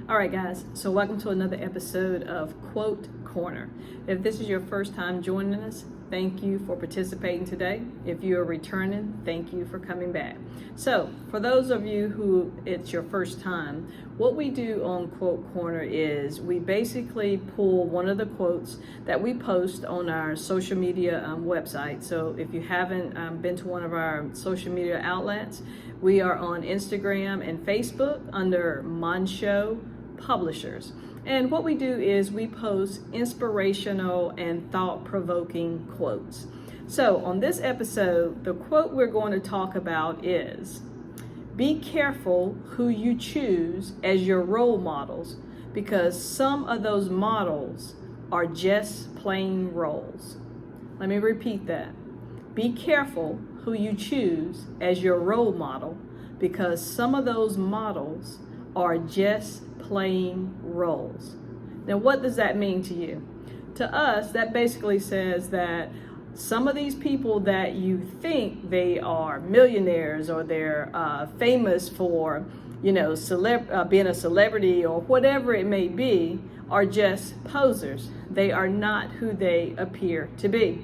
All right, guys, so welcome to another episode of Quote Corner. If this is your first time joining us, thank you for participating today. If you are returning, thank you for coming back. So, for those of you who it's your first time, what we do on Quote Corner is we basically pull one of the quotes that we post on our social media website. So, if you haven't been to one of our social media outlets, we are on Instagram and Facebook under Montsho Publishers. And what we do is we post inspirational and thought-provoking quotes. So on this episode, the quote we're going to talk about is, "Be careful who you choose as your role models, because some of those models are just plain roles." Let me repeat that. Be careful who you choose as your role model, because some of those models are just playing roles. Now, what does that mean to you? To us, that basically says that some of these people that you think they are millionaires or they're famous for, being a celebrity or whatever it may be, are just posers. They are not who they appear to be,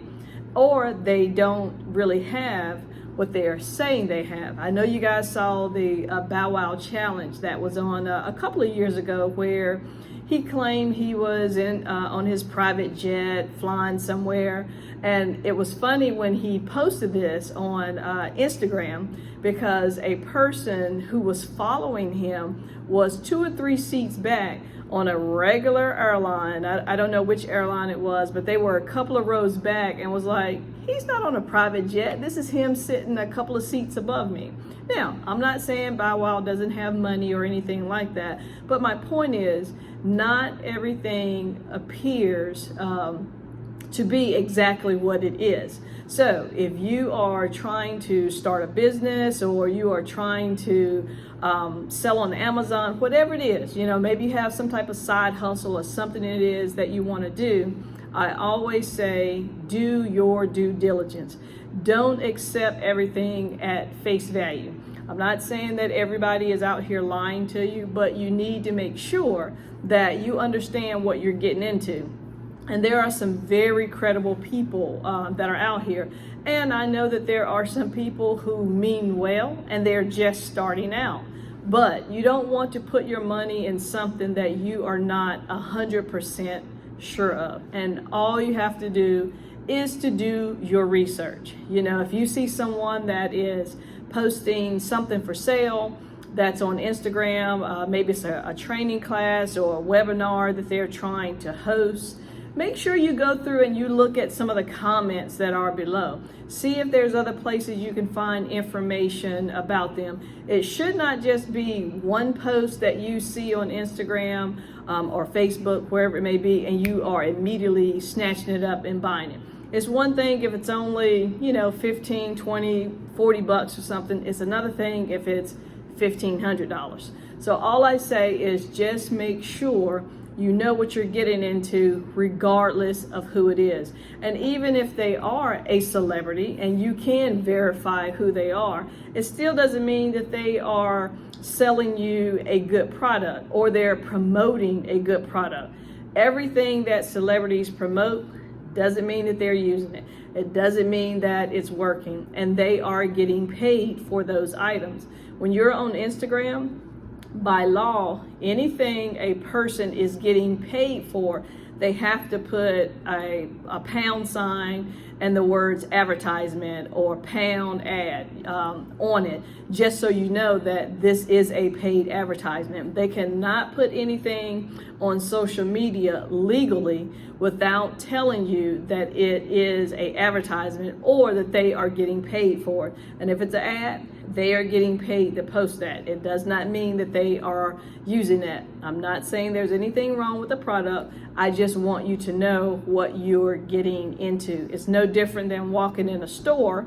or they don't really have what they are saying they have. I know you guys saw the Bow Wow challenge that was on a couple of years ago, where he claimed he was on his private jet flying somewhere. And it was funny when he posted this on Instagram, because a person who was following him was 2 or 3 seats back on a regular airline. I don't know which airline it was, but they were a couple of rows back, and was like, he's not on a private jet. This is him sitting a couple of seats above me. Now, I'm not saying Bow Wow doesn't have money or anything like that, but my point is, not everything appears to be exactly what it is. So if you are trying to start a business, or you are trying to sell on Amazon, whatever it is, maybe you have some type of side hustle or something it is that you want to do, I always say, do your due diligence. Don't accept everything at face value. I'm not saying that everybody is out here lying to you, but you need to make sure that you understand what you're getting into. And there are some very credible people that are out here. And I know that there are some people who mean well, and they're just starting out. But you don't want to put your money in something that you are not 100% sure of. And all you have to do is to do your research. If you see someone that is posting something for sale that's on Instagram, maybe it's a training class or a webinar that they're trying to host, make sure you go through and you look at some of the comments that are below. See if there's other places you can find information about them. It should not just be one post that you see on Instagram or Facebook, wherever it may be, and you are immediately snatching it up and buying it. It's one thing if it's only, 15, 20, 40 bucks or something. It's another thing if it's $1,500. So all I say is just make sure you know what you're getting into, regardless of who it is. And even if they are a celebrity and you can verify who they are, it still doesn't mean that they are selling you a good product or they're promoting a good product. Everything that celebrities promote doesn't mean that they're using it. It doesn't mean that it's working, and they are getting paid for those items. When you're on Instagram, by law, anything a person is getting paid for, they have to put a pound sign and the words advertisement or pound ad on it, just so you know that this is a paid advertisement. They cannot put anything on social media legally without telling you that it is a advertisement or that they are getting paid for it. And if it's an ad, they are getting paid to post that. It does not mean that they are using that. I'm not saying there's anything wrong with the product. I just want you to know what you're getting into. It's no different than walking in a store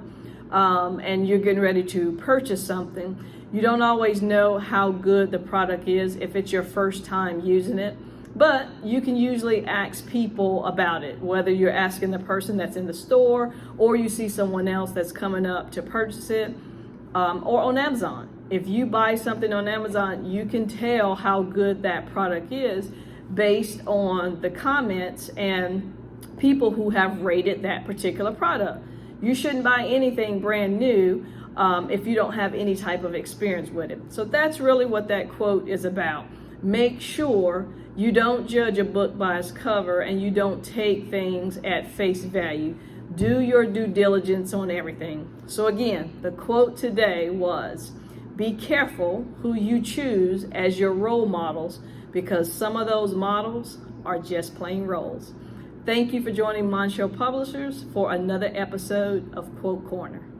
and you're getting ready to purchase something. You don't always know how good the product is if it's your first time using it. But you can usually ask people about it, whether you're asking the person that's in the store or you see someone else that's coming up to purchase it, or on Amazon. If you buy something on Amazon, you can tell how good that product is based on the comments and people who have rated that particular product. You shouldn't buy anything brand new if you don't have any type of experience with it. So that's really what that quote is about. Make sure you don't judge a book by its cover and you don't take things at face value. Do your due diligence on everything. So again, the quote today was, be careful who you choose as your role models, because some of those models are just plain roles. Thank you for joining Montsho Publishers for another episode of Quote Corner.